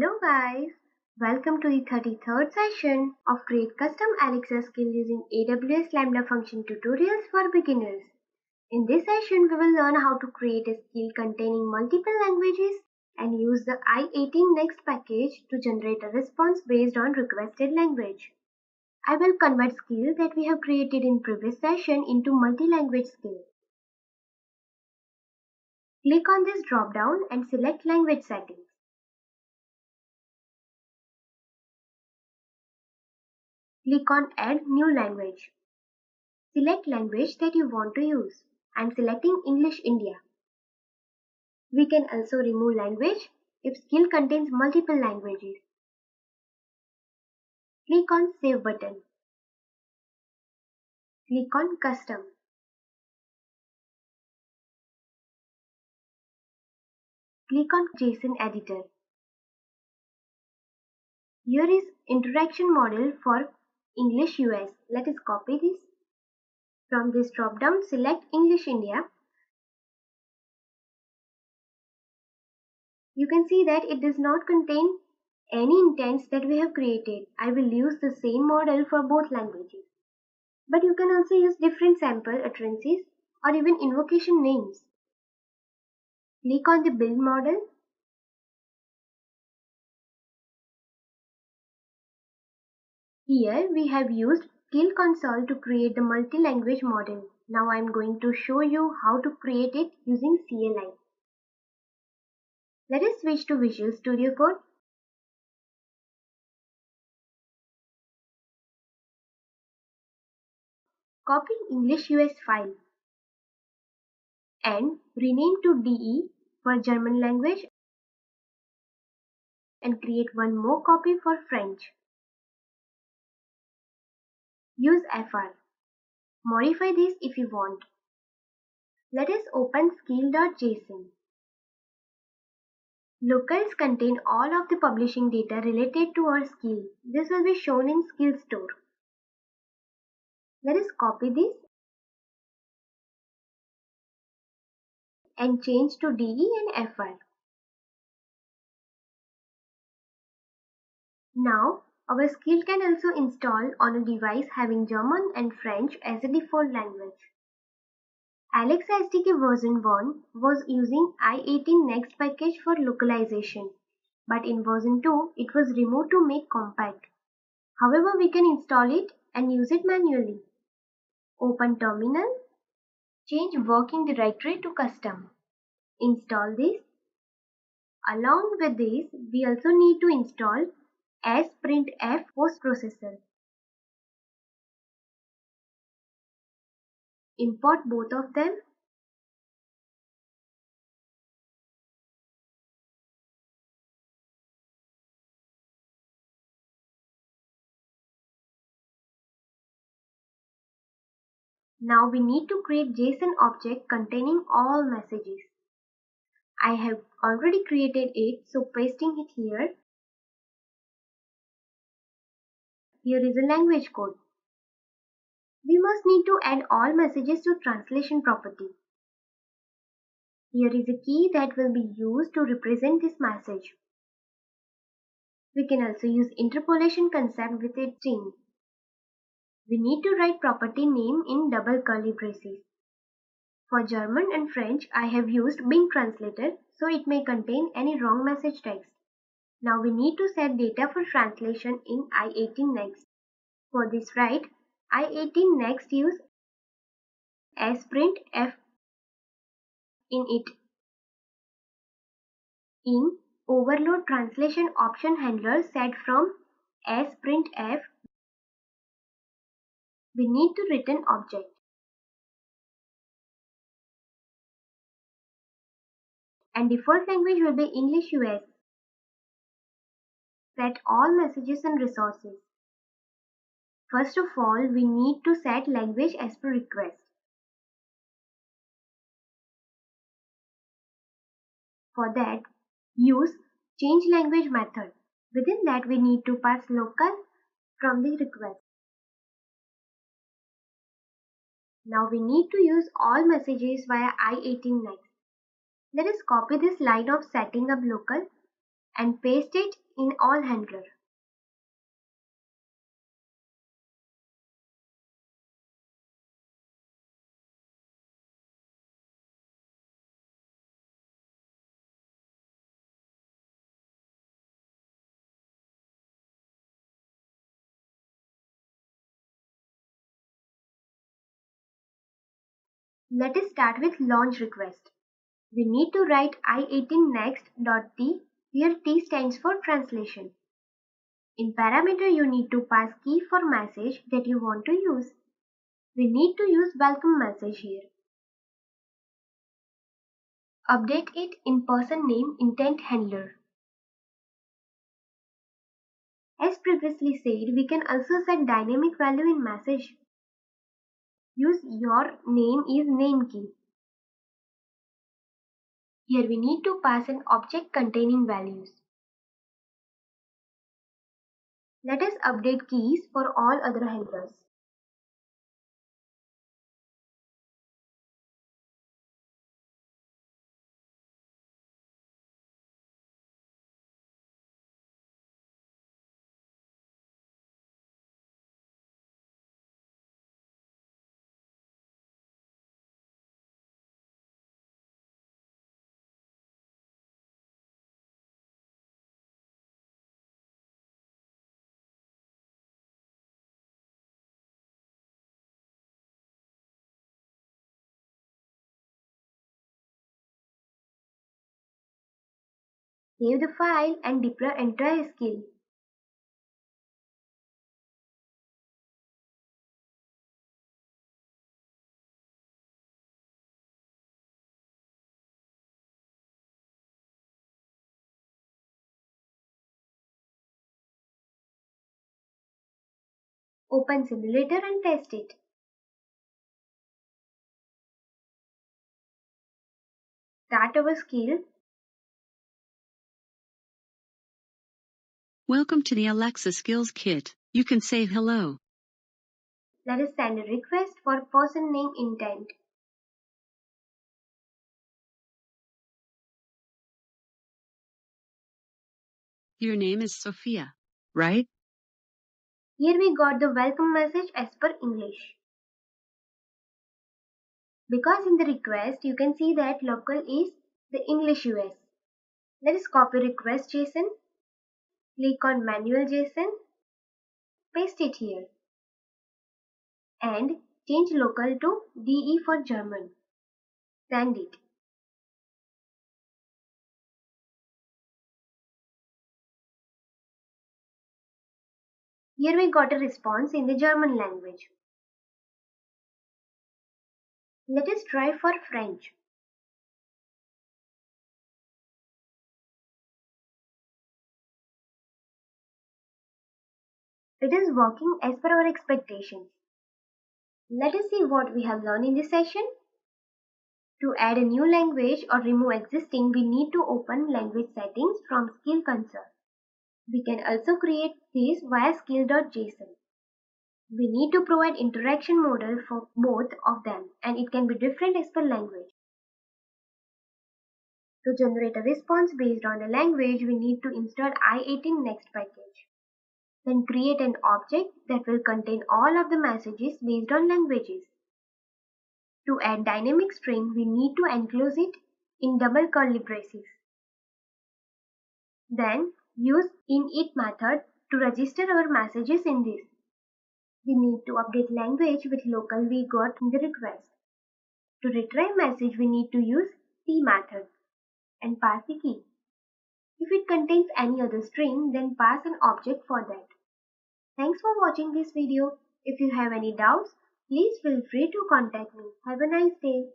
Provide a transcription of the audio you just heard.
Hello guys, welcome to the 33rd session of Create Custom Alexa skill using AWS Lambda function tutorials for beginners. In this session, we will learn how to create a skill containing multiple languages and use the I18 Next package to generate a response based on requested language. I will convert skill that we have created in previous session into multi-language skill. Click on this drop down and select language settings. Click on Add New Language. Select language that you want to use. I am selecting English India. We can also remove language if skill contains multiple languages. Click on Save button. Click on Custom. Click on JSON Editor. Here is interaction model for English US. Let us copy this. From this drop down, select English India. You can see that it does not contain any intents that we have created. I will use the same model for both languages. But you can also use different sample utterances or even invocation names. Click on the build model. Here we have used Skill Console to create the multi-language model. Now I am going to show you how to create it using CLI. Let us switch to Visual Studio Code. Copy English US file and rename to DE for German language and create one more copy for French. Use FR. Modify this if you want. Let us open skill.json. Locals contain all of the publishing data related to our skill. This will be shown in skill store. Let us copy this and change to DE and FR. Now, our skill can also install on a device having German and French as a default language. Alexa SDK version 1 was using I18 Next package for localization, but in version 2 it was removed to make compact. However, we can install it and use it manually. Open terminal, change working directory to custom. Install this. Along with this, we also need to install sprintf post processor. Import both of them. Now we need to create JSON object containing all messages. I have already created it, so pasting it here. Here is a language code. We must need to add all messages to translation property. Here is a key that will be used to represent this message. We can also use interpolation concept with a string. We need to write property name in double curly braces. For German and French, I have used Bing Translator, so it may contain any wrong message text. Now we need to set data for translation in I18 Next. For this, write I18 Next use sprintf in it. In overload translation option handler set from sprintf, we need to return object. And default language will be English US. Set all messages and resources. First of all, we need to set language as per request. For that, use change language method. Within that, we need to pass local from the request. Now we need to use all messages via I18 Next. Let us copy this line of setting up local and paste it in all handler. Let us start with launch request. We need to write i18next.t, here T stands for translation. In parameter you need to pass key for message that you want to use. We need to use welcome message here. Update it in person name intent handler. As previously said, we can also set dynamic value in message. Use your name is name key. Here we need to pass an object containing values. Let us update keys for all other handlers. Save the file and deploy entire skill. Open simulator and test it. Start our skill. Welcome to the Alexa Skills Kit. You can say hello. Let us send a request for person name intent. Your name is Sophia, right? Here we got the welcome message as per English. Because in the request you can see that local is the English US. Let us copy request JSON. Click on manual JSON. Paste it here. And change local to DE for German. Send it. Here we got a response in the German language. Let us try for French. It is working as per our expectations. Let us see what we have learned in this session. To add a new language or remove existing, we need to open language settings from Skill Console. We can also create this via skill.json. We need to provide interaction model for both of them, and it can be different as per language. To generate a response based on a language, we need to install i18next package. Then create an object that will contain all of the messages based on languages. To add dynamic string, we need to enclose it in double curly braces. Then use init method to register our messages in this. We need to update language with local we got in the request. To retrieve message, we need to use t method and pass the key. If it contains any other string, then pass an object for that. Thanks for watching this video. If you have any doubts, please feel free to contact me. Have a nice day.